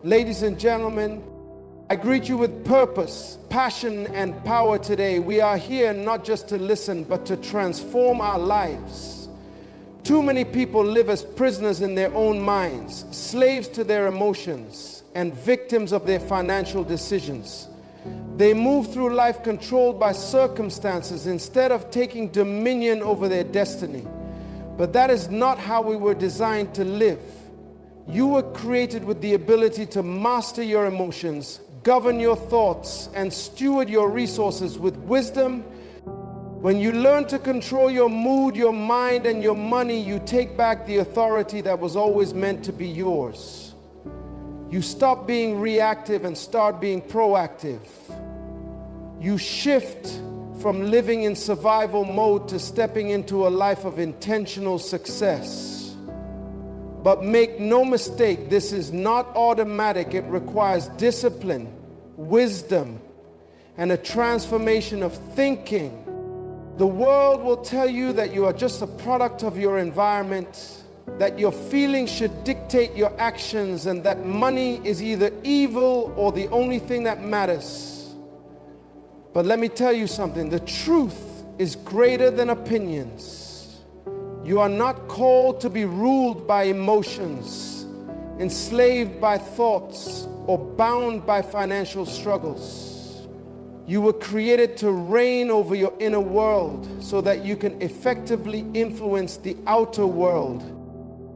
Ladies and gentlemen, I greet you with purpose, passion, and power today. We are here not just to listen, but to transform our lives. Too many people live as prisoners in their own minds, slaves to their emotions, and victims of their financial decisions. They move through life controlled by circumstances instead of taking dominion over their destiny. But that is not how we were designed to live. You were created with the ability to master your emotions, govern your thoughts, and steward your resources with wisdom. When you learn to control your mood, your mind, and your money, you take back the authority that was always meant to be yours. You stop being reactive and start being proactive. You shift from living in survival mode to stepping into a life of intentional success. But make no mistake, this is not automatic. It requires discipline, wisdom, and a transformation of thinking. The world will tell you that you are just a product of your environment, that your feelings should dictate your actions, and that money is either evil or the only thing that matters. But let me tell you something, the truth is greater than opinions. You are not called to be ruled by emotions, enslaved by thoughts, or bound by financial struggles. You were created to reign over your inner world so that you can effectively influence the outer world.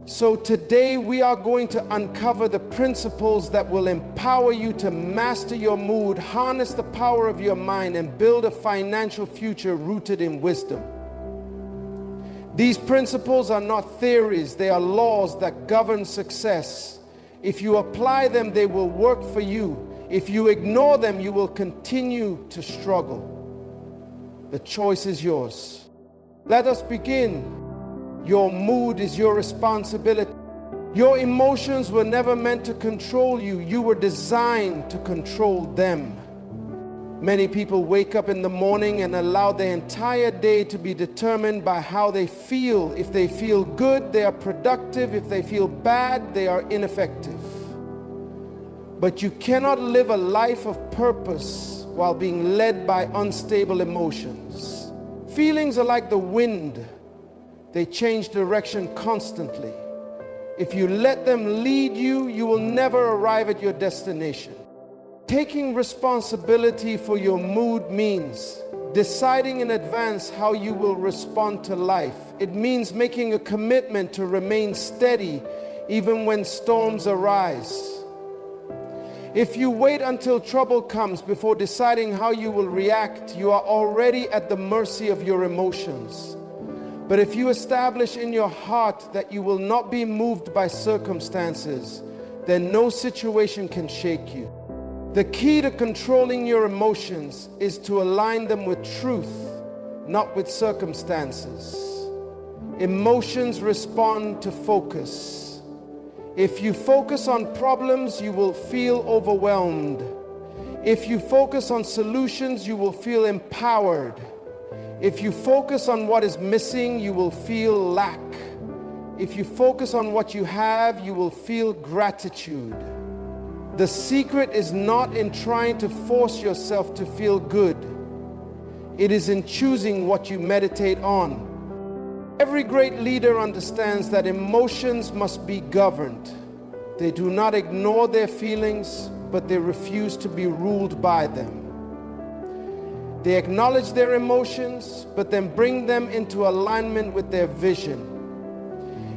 So today we are going to uncover the principles that will empower you to master your mood, harness the power of your mind, and build a financial future rooted in wisdom. These principles are not theories, they are laws that govern success. If you apply them, they will work for you. If you ignore them, you will continue to struggle. The choice is yours. Let us begin. Your mood is your responsibility. Your emotions were never meant to control you. You were designed to control them. Many people wake up in the morning and allow their entire day to be determined by how they feel. If they feel good, they are productive. If they feel bad, they are ineffective. But you cannot live a life of purpose while being led by unstable emotions. Feelings are like the wind. They change direction constantly. If you let them lead you, you will never arrive at your destination. Taking responsibility for your mood means deciding in advance how you will respond to life. It means making a commitment to remain steady even when storms arise. If you wait until trouble comes before deciding how you will react, you are already at the mercy of your emotions. But if you establish in your heart that you will not be moved by circumstances, then no situation can shake you. The key to controlling your emotions is to align them with truth, not with circumstances. Emotions respond to focus. If you focus on problems, you will feel overwhelmed. If you focus on solutions, you will feel empowered. If you focus on what is missing, you will feel lack. If you focus on what you have, you will feel gratitude. The secret is not in trying to force yourself to feel good. It is in choosing what you meditate on. Every great leader understands that emotions must be governed. They do not ignore their feelings, but they refuse to be ruled by them. They acknowledge their emotions, but then bring them into alignment with their vision.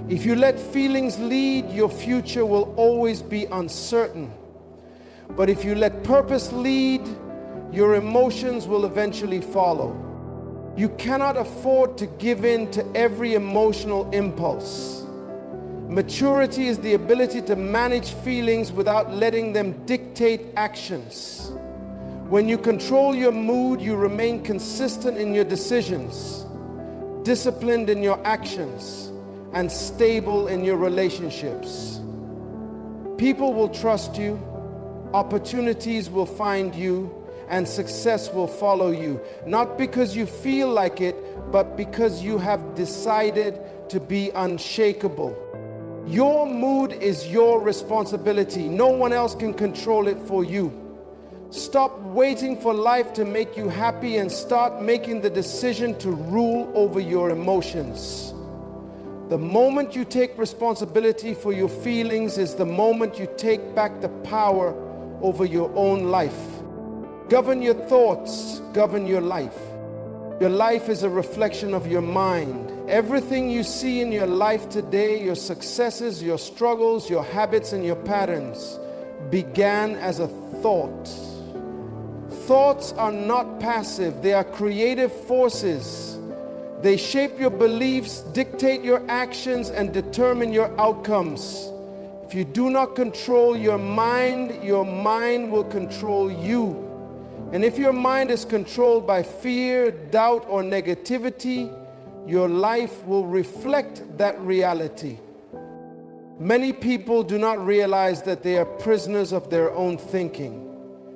If you let feelings lead, your future will always be uncertain. But if you let purpose lead, your emotions will eventually follow. You cannot afford to give in to every emotional impulse. Maturity is the ability to manage feelings without letting them dictate actions. When you control your mood, you remain consistent in your decisions, disciplined in your actions, and stable in your relationships. People will trust you. Opportunities will find you, and success will follow you, not because you feel like it, but because you have decided to be unshakable. Your mood is your responsibility. No one else can control it for you. Stop waiting for life to make you happy and start making the decision to rule over your emotions. The moment you take responsibility for your feelings is the moment you take back the power over your own life. Govern your thoughts, govern your life. Your life is a reflection of your mind. Everything you see in your life today, your successes, your struggles, your habits, and your patterns, began as a thought. Thoughts are not passive, they are creative forces. They shape your beliefs, dictate your actions, and determine your outcomes. If you do not control your mind will control you. And if your mind is controlled by fear, doubt, or negativity, your life will reflect that reality. Many people do not realize that they are prisoners of their own thinking.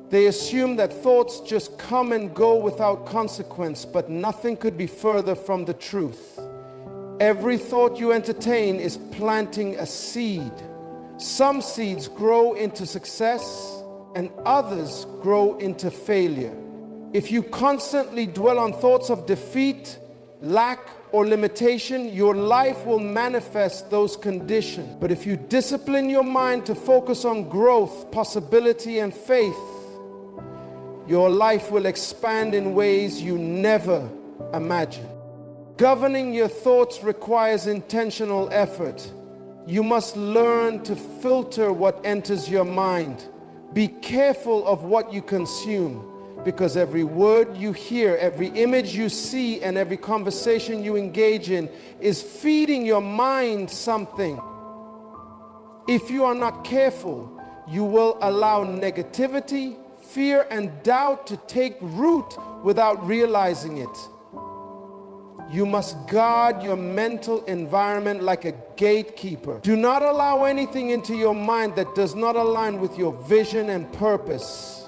They assume that thoughts just come and go without consequence, but nothing could be further from the truth. Every thought you entertain is planting a seed. Some seeds grow into success, and others grow into failure. If you constantly dwell on thoughts of defeat, lack, or limitation, your life will manifest those conditions. But if you discipline your mind to focus on growth, possibility, and faith, your life will expand in ways you never imagined. Governing your thoughts requires intentional effort. You must learn to filter what enters your mind. Be careful of what you consume, because every word you hear, every image you see, and every conversation you engage in is feeding your mind something. If you are not careful, you will allow negativity, fear, and doubt to take root without realizing it. You must guard your mental environment like a gatekeeper. Do not allow anything into your mind that does not align with your vision and purpose.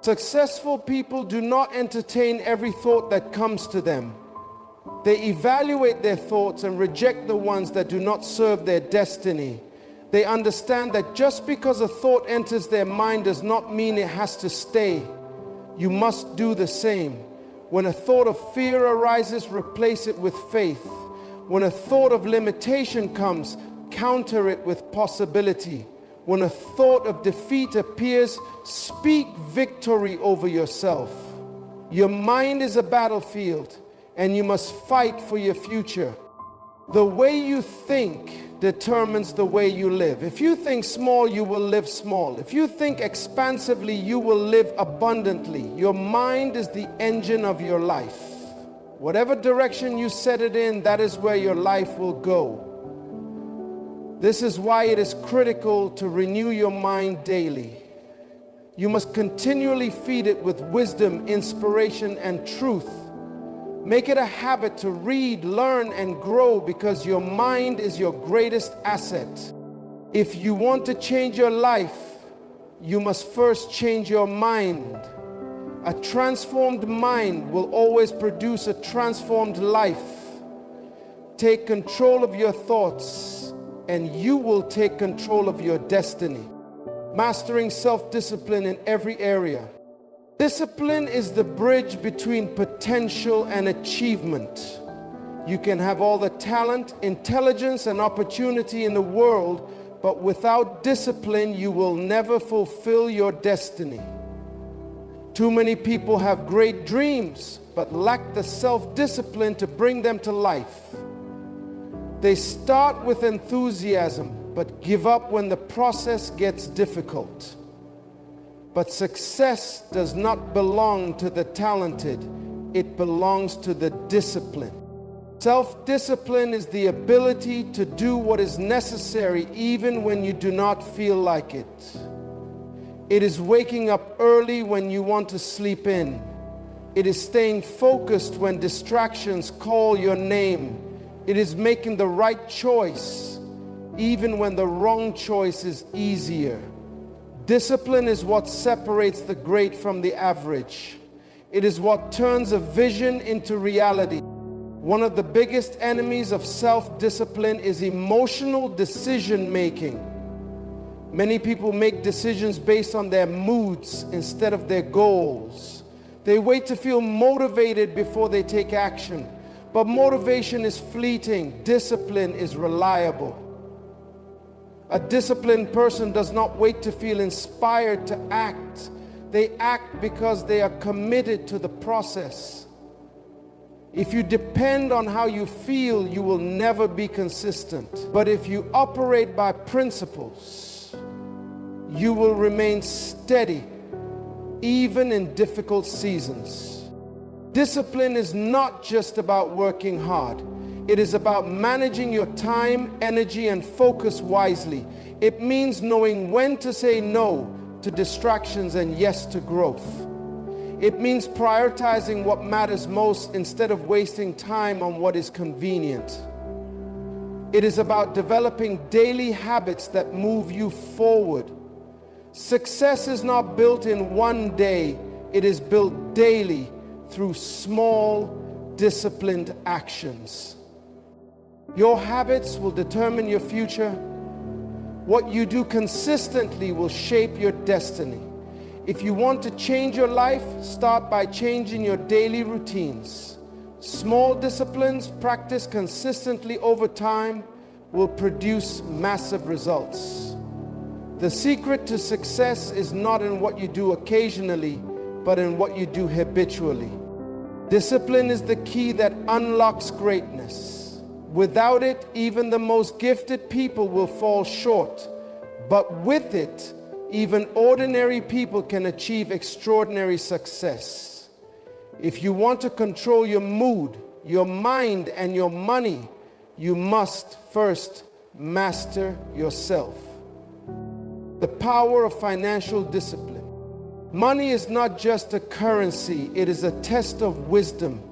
Successful people do not entertain every thought that comes to them. They evaluate their thoughts and reject the ones that do not serve their destiny. They understand that just because a thought enters their mind does not mean it has to stay. You must do the same. When a thought of fear arises, replace it with faith. When a thought of limitation comes, counter it with possibility. When a thought of defeat appears, speak victory over yourself. Your mind is a battlefield, and you must fight for your future. The way you think determines the way you live. If you think small, you will live small. If you think expansively, you will live abundantly. Your mind is the engine of your life. Whatever direction you set it in, that is where your life will go. This is why it is critical to renew your mind daily. You must continually feed it with wisdom, inspiration, and truth. Make it a habit to read, learn, and grow, because your mind is your greatest asset. If you want to change your life, you must first change your mind. A transformed mind will always produce a transformed life. Take control of your thoughts, and you will take control of your destiny. Mastering self-discipline in every area. Discipline is the bridge between potential and achievement. You can have all the talent, intelligence, and opportunity in the world, but without discipline, you will never fulfill your destiny. Too many people have great dreams, but lack the self-discipline to bring them to life. They start with enthusiasm, but give up when the process gets difficult. But success does not belong to the talented, it belongs to the disciplined. Self-discipline is the ability to do what is necessary even when you do not feel like it. It is waking up early when you want to sleep in. It is staying focused when distractions call your name. It is making the right choice even when the wrong choice is easier. Discipline is what separates the great from the average. It is what turns a vision into reality. One of the biggest enemies of self-discipline is emotional decision making. Many people make decisions based on their moods instead of their goals. They wait to feel motivated before they take action. But motivation is fleeting. Discipline is reliable. A disciplined person does not wait to feel inspired to act. They act because they are committed to the process. If you depend on how you feel, you will never be consistent. But if you operate by principles, you will remain steady, even in difficult seasons. Discipline is not just about working hard. It is about managing your time, energy, and focus wisely. It means knowing when to say no to distractions and yes to growth. It means prioritizing what matters most instead of wasting time on what is convenient. It is about developing daily habits that move you forward. Success is not built in one day. It is built daily through small, disciplined actions. Your habits will determine your future. What you do consistently will shape your destiny. If you want to change your life, start by changing your daily routines. Small disciplines practiced consistently over time will produce massive results. The secret to success is not in what you do occasionally, but in what you do habitually. Discipline is the key that unlocks greatness. Without it, even the most gifted people will fall short. But with it, even ordinary people can achieve extraordinary success. If you want to control your mood, your mind, and your money, you must first master yourself. The power of financial discipline. Money is not just a currency, it is a test of wisdom.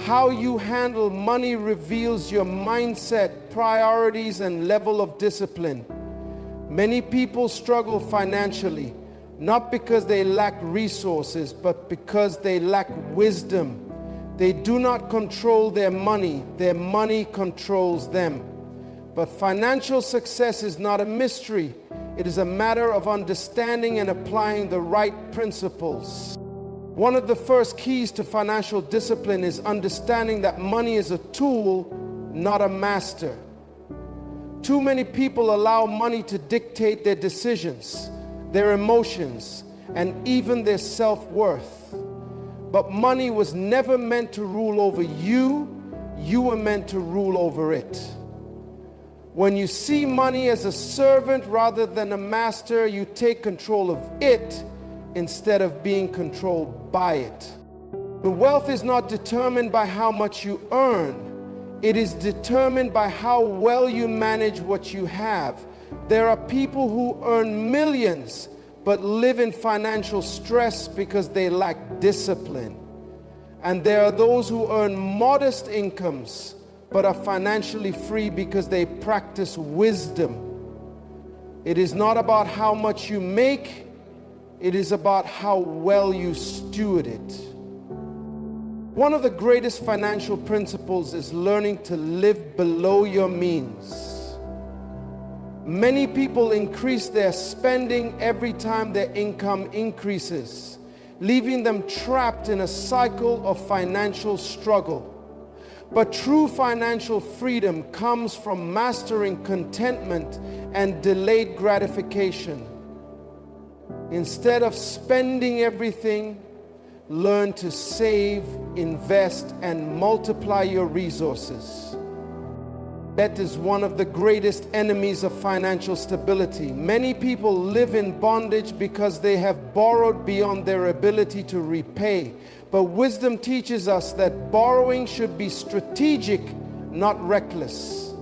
How you handle money reveals your mindset, priorities, and level of discipline. Many people struggle financially, not because they lack resources, but because they lack wisdom. They do not control their money controls them. But financial success is not a mystery. It is a matter of understanding and applying the right principles. One of the first keys to financial discipline is understanding that money is a tool, not a master. Too many people allow money to dictate their decisions, their emotions, and even their self-worth. But money was never meant to rule over you. You were meant to rule over it. When you see money as a servant rather than a master, you take control of it instead of being controlled by it. The wealth is not determined by how much you earn. It is determined by how well you manage what you have. There are people who earn millions but live in financial stress because they lack discipline. And there are those who earn modest incomes but are financially free because they practice wisdom. It is not about how much you make. It is about how well you steward it. One of the greatest financial principles is learning to live below your means. Many people increase their spending every time their income increases, leaving them trapped in a cycle of financial struggle. But true financial freedom comes from mastering contentment and delayed gratification. Instead of spending everything, learn to save, invest, and multiply your resources. Debt is one of the greatest enemies of financial stability. Many people live in bondage because they have borrowed beyond their ability to repay. But wisdom teaches us that borrowing should be strategic, not reckless.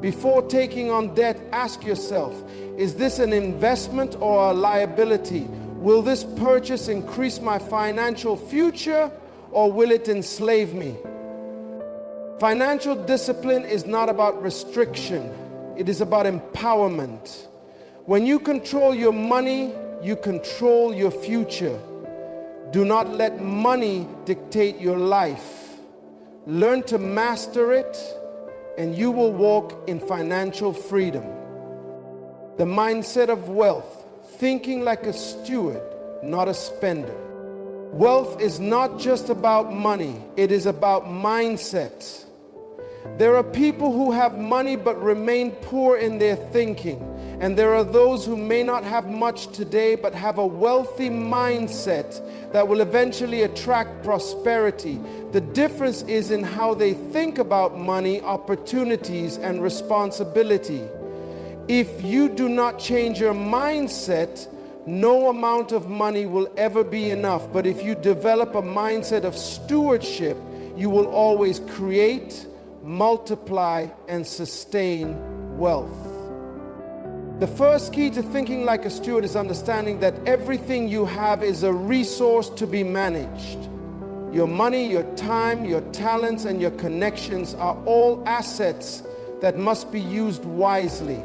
Before taking on debt, ask yourself, is this an investment or a liability? Will this purchase increase my financial future or will it enslave me? Financial discipline is not about restriction. It is about empowerment. When you control your money, you control your future. Do not let money dictate your life. Learn to master it, and you will walk in financial freedom. The mindset of wealth, thinking like a steward, not a spender. Wealth is not just about money, it is about mindset. There are people who have money but remain poor in their thinking. And there are those who may not have much today but have a wealthy mindset that will eventually attract prosperity. The difference is in how they think about money, opportunities, and responsibility. If you do not change your mindset, no amount of money will ever be enough. But if you develop a mindset of stewardship, you will always create, multiply, and sustain wealth. The first key to thinking like a steward is understanding that everything you have is a resource to be managed. Your money, your time, your talents, and your connections are all assets that must be used wisely.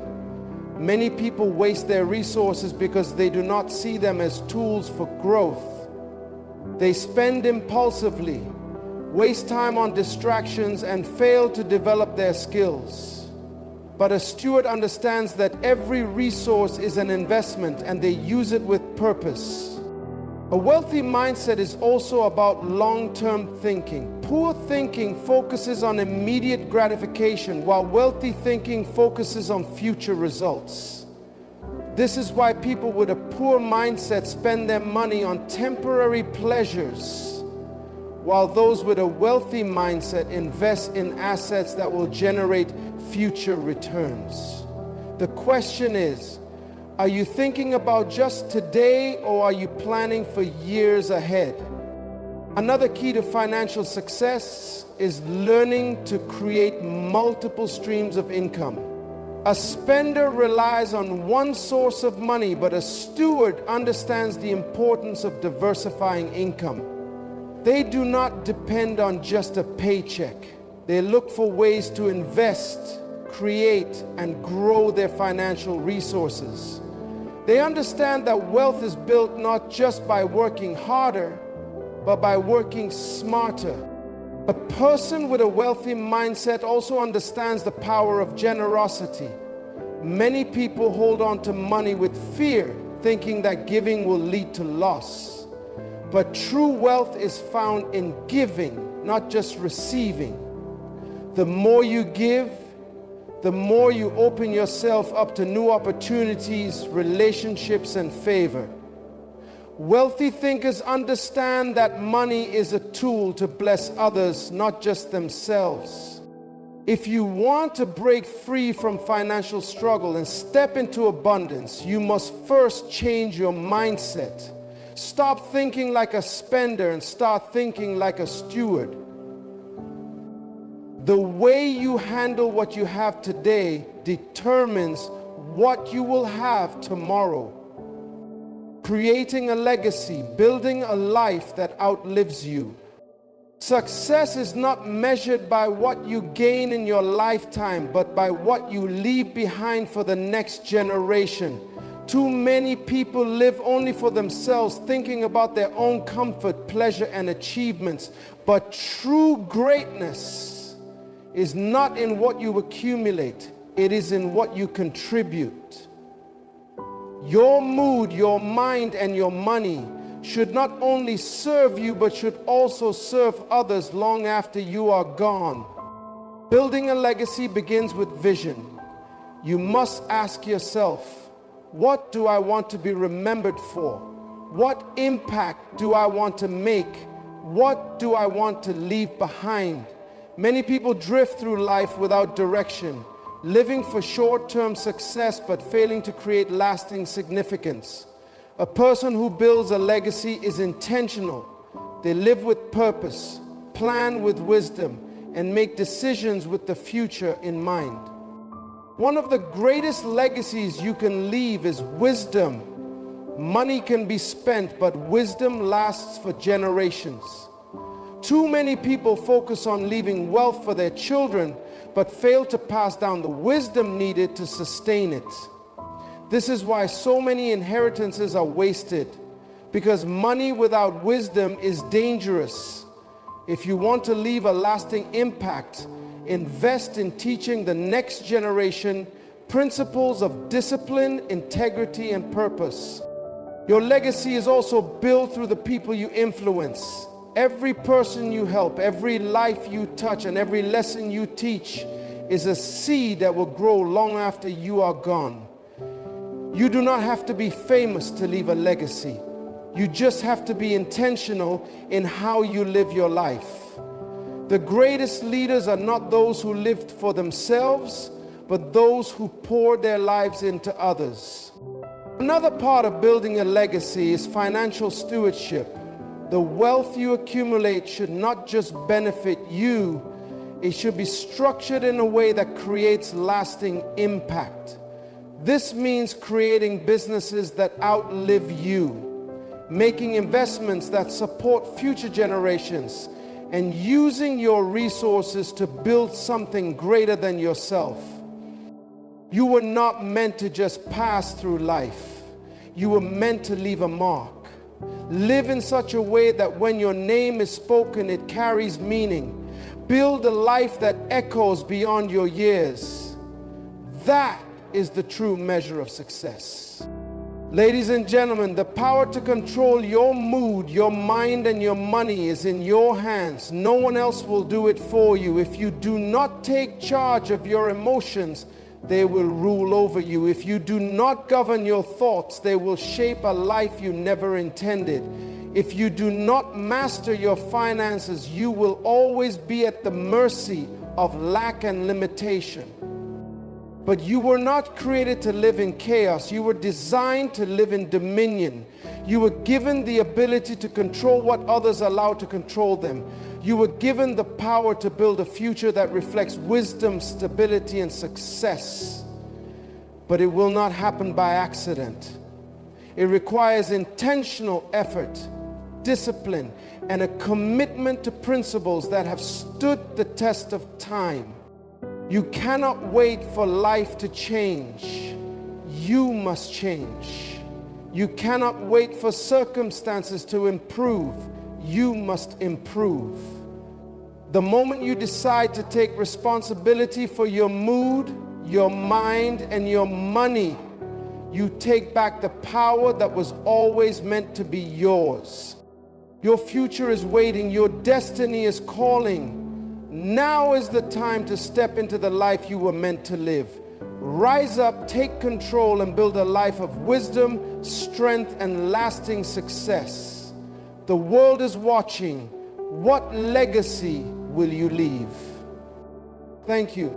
Many people waste their resources because they do not see them as tools for growth. They spend impulsively, waste time on distractions, and fail to develop their skills. But a steward understands that every resource is an investment and they use it with purpose. A wealthy mindset is also about long-term thinking. Poor thinking focuses on immediate gratification, while wealthy thinking focuses on future results. This is why people with a poor mindset spend their money on temporary pleasures, while those with a wealthy mindset invest in assets that will generate future returns. The question is, are you thinking about just today, or are you planning for years ahead? Another key to financial success is learning to create multiple streams of income. A spender relies on one source of money, but a steward understands the importance of diversifying income. They do not depend on just a paycheck. They look for ways to invest, create, and grow their financial resources. They understand that wealth is built not just by working harder, but by working smarter. A person with a wealthy mindset also understands the power of generosity. Many people hold on to money with fear, thinking that giving will lead to loss. But true wealth is found in giving, not just receiving. The more you give, the more you open yourself up to new opportunities, relationships, and favor. Wealthy thinkers understand that money is a tool to bless others, not just themselves. If you want to break free from financial struggle and step into abundance, you must first change your mindset. Stop thinking like a spender and start thinking like a steward. The way you handle what you have today determines what you will have tomorrow. Creating a legacy, building a life that outlives you. Success is not measured by what you gain in your lifetime, but by what you leave behind for the next generation. Too many people live only for themselves, thinking about their own comfort, pleasure, and achievements. But true greatness is not in what you accumulate, it is in what you contribute. Your mood, your mind, and your money should not only serve you, but should also serve others long after you are gone. Building a legacy begins with vision. You must ask yourself, what do I want to be remembered for? What impact do I want to make? What do I want to leave behind? Many people drift through life without direction, living for short-term success but failing to create lasting significance. A person who builds a legacy is intentional. They live with purpose, plan with wisdom, and make decisions with the future in mind. One of the greatest legacies you can leave is wisdom. Money can be spent, but wisdom lasts for generations. Too many people focus on leaving wealth for their children, but fail to pass down the wisdom needed to sustain it. This is why so many inheritances are wasted, because money without wisdom is dangerous. If you want to leave a lasting impact, invest in teaching the next generation principles of discipline, integrity, and purpose. Your legacy is also built through the people you influence. Every person you help, every life you touch, and every lesson you teach is a seed that will grow long after you are gone. You do not have to be famous to leave a legacy. You just have to be intentional in how you live your life. The greatest leaders are not those who lived for themselves, but those who poured their lives into others. Another part of building a legacy is financial stewardship. The wealth you accumulate should not just benefit you, it should be structured in a way that creates lasting impact. This means creating businesses that outlive you, making investments that support future generations, and using your resources to build something greater than yourself. You were not meant to just pass through life. You were meant to leave a mark. Live in such a way that when your name is spoken, it carries meaning. Build a life that echoes beyond your years. That is the true measure of success. Ladies and gentlemen, the power to control your mood, your mind, and your money is in your hands. No one else will do it for you. If you do not take charge of your emotions, they will rule over you. If you do not govern your thoughts, they will shape a life you never intended. If you do not master your finances, you will always be at the mercy of lack and limitation. But you were not created to live in chaos. You were designed to live in dominion. You were given the ability to control what others allow to control them. You were given the power to build a future that reflects wisdom, stability, and success. But it will not happen by accident. It requires intentional effort, discipline, and a commitment to principles that have stood the test of time. You cannot wait for life to change. You must change. You cannot wait for circumstances to improve. You must improve. The moment you decide to take responsibility for your mood, your mind, and your money, you take back the power that was always meant to be yours. Your future is waiting. Your destiny is calling. Now is the time to step into the life you were meant to live. Rise up, take control, and build a life of wisdom, strength, and lasting success. The world is watching. What legacy will you leave? Thank you.